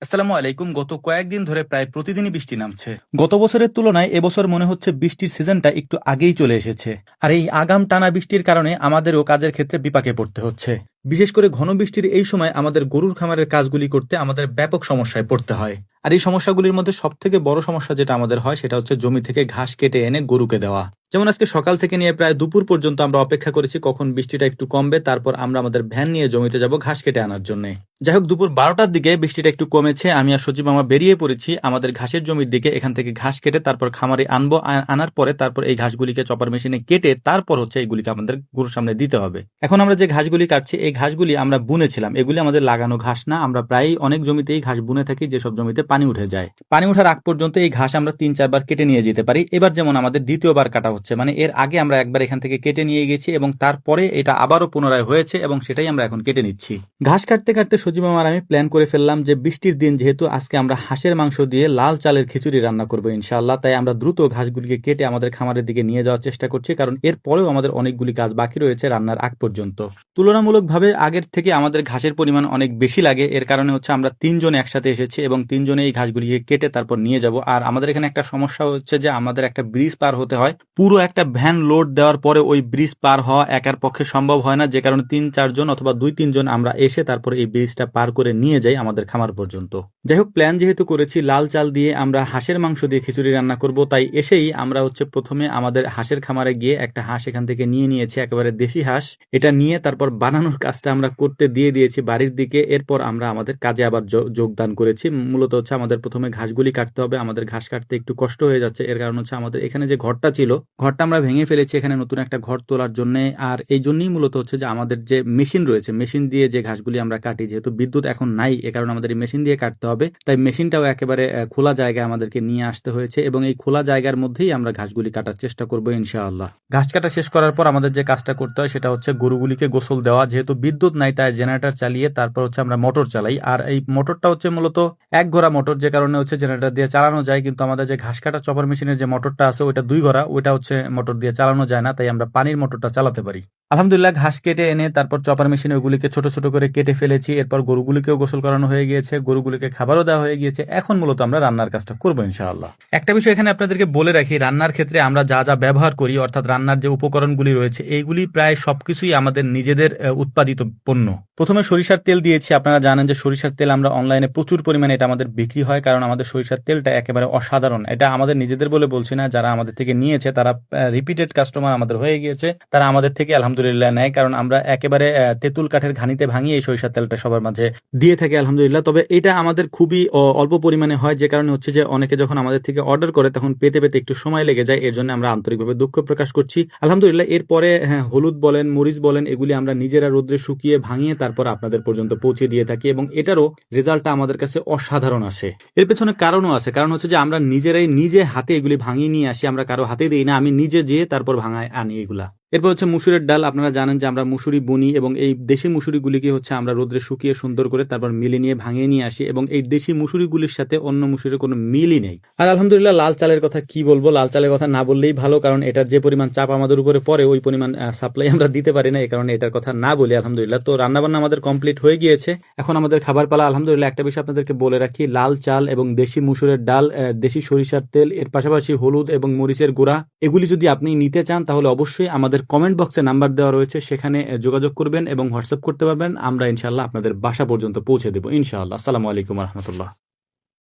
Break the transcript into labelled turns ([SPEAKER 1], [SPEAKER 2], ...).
[SPEAKER 1] আসসালামু আলাইকুম। গত কয়েকদিন ধরে প্রায় প্রতিদিনই বৃষ্টি নামছে। গত বছরের তুলনায় এবছর মনে হচ্ছে বৃষ্টির সিজনটা একটু আগেই চলে এসেছে। আর এই আগাম টানা বৃষ্টির কারণে আমাদেরও কাজের ক্ষেত্রে বিপাকে পড়তে হচ্ছে। বিশেষ করে ঘন বৃষ্টির এই সময় আমাদের গরুর খামারের কাজগুলি করতে আমাদের ব্যাপক সমস্যায় পড়তে হয়। আর এই সমস্যাগুলির মধ্যে সবথেকে বড় সমস্যা যেটা আমাদের হয় সেটা হচ্ছে জমি থেকে ঘাস কেটে এনে গরুকে দেওয়া। যেমন আজকে সকাল থেকে নিয়ে প্রায় দুপুর পর্যন্ত আমরা অপেক্ষা করেছি কখন বৃষ্টিটা একটু কমবে, তারপর আমরা আমাদের ভ্যান নিয়ে জমিতে যাব ঘাস কেটে আনার জন্য। যাই হোক, দুপুর 12টার দিকে বৃষ্টিটা একটু কমেছে। আমি আর সজীব মামা বেরিয়ে পড়েছি আমাদের ঘাসের জমির দিকে। এখান থেকে ঘাস কেটে তারপর খামারে আনবো। আনার পরে তারপর এই ঘাসগুলিকে চপার মেশিনে কেটে তারপর হচ্ছে এইগুলিকে আমাদের গরুর সামনে দিতে হবে। এখন আমরা যে ঘাসগুলি কাটছি এই ঘাসগুলি আমরা বুনেছিলাম, এগুলি আমাদের লাগানো ঘাস না। আমরা প্রায় অনেক জমিতেই ঘাস বুনে থাকি, যেসব জমিতে পানি উঠে যায়। পানি ওঠার আগ পর্যন্ত এই ঘাস আমরা 3-4 বার কেটে নিয়ে যেতে পারি। এবার যেমন আমাদের দ্বিতীয়বার কাটা হচ্ছে, মানে এর আগে আমরা একবার এখান থেকে কেটে নিয়ে গেছি এবং তারপরে এটা আবারও পুনরায় হয়েছে এবং সেটাই আমরা এখন কেটে নিচ্ছি। ঘাস কাটতে কাটতে সজীব মামার আমি প্ল্যান করে ফেললাম যে বৃষ্টির দিন যেহেতু আজকে আমরা হাঁসের মাংস দিয়ে লাল চালের খিচুড়ি রান্না করবো ইনশাআল্লাহ, তাই আমরা দ্রুত ঘাসগুলিকে কেটে আমাদের খামারের দিকে নিয়ে যাওয়ার চেষ্টা করছি, কারণ এর পরেও আমাদের অনেকগুলি কাজ বাকি রয়েছে রান্নার আগ পর্যন্ত। তুলনামূলকভাবে আগের থেকে আমাদের ঘাসের পরিমাণ অনেক বেশি লাগে। এর কারণে হচ্ছে আমরা 3 জন একসাথে এসেছি এবং 3 জনে এই ঘাসগুলিকে কেটে তারপর নিয়ে যাব। আর আমাদের এখানে একটা সমস্যা হচ্ছে যে আমাদের একটা ব্রিজ পার হতে হয়। পুরো একটা ভ্যান লোড দেওয়ার পরে ওই ব্রিজ পার হওয়া একার পক্ষে সম্ভব হয় না, যে কারণে 3-4 জন অথবা 2-3 জন আমরা এসে তারপরে এই ব্রিজটা পার করে নিয়ে যাই আমাদের খামার পর্যন্ত। যাই হোক, প্ল্যান যেহেতু করেছি লাল চাল দিয়ে আমরা হাঁসের মাংস দিয়ে খিচুড়ি রান্না করব, তাই এসেই আমরা হচ্ছে প্রথমে আমাদের হাঁসের খামারে গিয়ে একটা হাঁস এখান থেকে নিয়ে নিয়েছি, একেবারে দেশি হাঁস। এটা নিয়ে তারপর বানানোর কাজটা আমরা করতে দিয়ে দিয়েছি বাড়ির দিকে। এরপর আমরা আমাদের কাজে আবার যোগদান করেছি। মূলত হচ্ছে আমাদের প্রথমে ঘাসগুলি কাটতে হবে। আমাদের ঘাস কাটতে একটু কষ্ট হয়ে যাচ্ছে, এর কারণ হচ্ছে আমাদের এখানে যে ঘরটা ছিল ঘরটা আমরা ভেঙে ফেলেছি এখানে নতুন একটা ঘর তোলার জন্য। আর এই জন্যই মূলত হচ্ছে যে আমাদের যে মেশিন রয়েছে, মেশিন দিয়ে যে ঘাসগুলি আমরা কাটি, যেহেতু বিদ্যুৎ এখন নাই এ কারণে আমাদের এই মেশিন দিয়ে কাটতে হবে, তাই মেশিনটাও একেবারে খোলা জায়গায় আমাদেরকে নিয়ে আসতে হয়েছে এবং এই খোলা জায়গার মধ্যেই আমরা ঘাসগুলি কাটার চেষ্টা করবো ইনশাআল্লাহ। ঘাস কাটা শেষ করার পর আমাদের যে কাজটা করতে হয় সেটা হচ্ছে গরুগুলিকে গোসল দেওয়া। যেহেতু বিদ্যুৎ নাই তাই জেনারেটর চালিয়ে তারপর হচ্ছে আমরা মোটর চালাই। আর এই মোটরটা হচ্ছে মূলত এক ঘোড়া মোটর, যে কারণে হচ্ছে জেনারেটর দিয়ে চালানো যায়, কিন্তু আমাদের যে ঘাস কাটা চপার মেশিনের যে মোটরটা আছে ওইটা 2 ঘোড়া, ওইটা হচ্ছে মোটর দিয়ে চালানো যায় না, তাই আমরা পানির মোটরটা চালাতে পারি। আলহামদুলিল্লাহ, ঘাস কেটে এনে তারপর চপার মেশিনে ওগুলিকে ছোট ছোট করে কেটে ফেলেছি। এরপর গরুগুলিকেও গোসল করানো হয়ে গিয়েছে, গরুগুলিকে খাবারও দেওয়া হয়ে গিয়েছে। এখন মূলত আমরা রান্নার কাজটা করবো ইনশাআল্লাহ। একটা বিষয় এখানে আপনাদেরকে বলে রাখি, রান্নার ক্ষেত্রে আমরা যা যা ব্যবহার করি, অর্থাৎ রান্নার যে উপকরণগুলি রয়েছে এইগুলি প্রায় সবকিছুই আমাদের নিজেদের উৎপাদিত পণ্য। প্রথমে সরিষার তেল দিয়েছি। আপনারা জানেন যে সরিষার তেল আমরা অনলাইনে প্রচুর পরিমাণে এটা আমাদের বিক্রি হয়, কারণ আমাদের সরিষার তেলটা একেবারে অসাধারণ। এটা আমাদের নিজেদের বলে বলছি না, যারা আমাদের থেকে নিয়েছে তারা রিপিটেড কাস্টমার আমাদের হয়ে গিয়েছে, তারা আমাদের থেকে আলহামদুলিল্লাহ নেয়, কারণ আমরা একেবারে তেঁতুল কাঠের ঘানিতে ভাঙিয়ে এই সরিষার তেলটা সবার মাঝে দিয়ে থাকি আলহামদুলিল্লাহ। তবে এটা আমাদের খুবই অল্প পরিমাণে হয়, যে কারণে হচ্ছে যে অনেকে যখন আমাদের থেকে অর্ডার করে তখন পেতে পেতে একটু সময় লেগে যায়। এর জন্য আমরা আন্তরিকভাবে দুঃখ প্রকাশ করছি আলহামদুলিল্লাহ। এরপরে হলুদ বলেন, মরিচ বলেন, এগুলি আমরা নিজেরা রোদ্রে শুকিয়ে ভাঙিয়ে তারপর আপনাদের পর্যন্ত পৌঁছে দিয়ে থাকি এবং এটারও রেজাল্টটা আমাদের কাছে অসাধারণ আসে। এর পেছনে কারণও আছে, কারণ হচ্ছে যে আমরা নিজেরাই নিজে হাতে এগুলি ভাঙিয়ে নিয়ে আসি, আমরা কারো হাতে দিই না, আমি নিজে যেয়ে তারপর ভাঙায় আনি এগুলা। এরপর হচ্ছে মুসুরের ডাল। আপনারা জানেন যে আমরা মুসুরি বুনি এবং এই দেশি মুসুরিগুলিকে হচ্ছে আমরা রোদ্রে শুকিয়ে সুন্দর করে তারপর মিলে নিয়ে ভাঙিয়ে নিয়ে আসি এবং এই দেশি মুসুরিগুলির সাথে অন্য মুসুরির কোনো মিলই নেই। আর আলহামদুলিল্লাহ, লাল চালের কথা কি বলবো, লাল চালের কথা না বললেই ভালো, কারণ এটার যে পরিমাণ চাপ আমাদের উপরে পড়ে ওই পরিমাণ সাপ্লাই আমরা দিতে পারি না, এই কারণে এটার কথা না বলি আলহামদুলিল্লাহ। তো রান্নাবান্না আমাদের কমপ্লিট হয়ে গিয়েছে, এখন আমাদের খাবার পালা আলহামদুলিল্লাহ। একটা বিষয় আপনাদেরকে বলে রাখি, লাল চাল এবং দেশি মুসুরের ডাল, দেশি সরিষার তেল, এর পাশাপাশি হলুদ এবং মরিচের গুঁড়া, এগুলি যদি আপনি নিতে চান তাহলে অবশ্যই আমাদের কমেন্ট বক্সে নাম্বার দেওয়া রয়েছে, সেখানে যোগাযোগ করবেন এবং হোয়াটসঅ্যাপ করতে পারবেন। আমরা ইনশাআল্লাহ আপনাদের বাসা পর্যন্ত পৌঁছে দেবো ইনশাআল্লাহ। আসসালামু আলাইকুম রহমতুল্লাহ।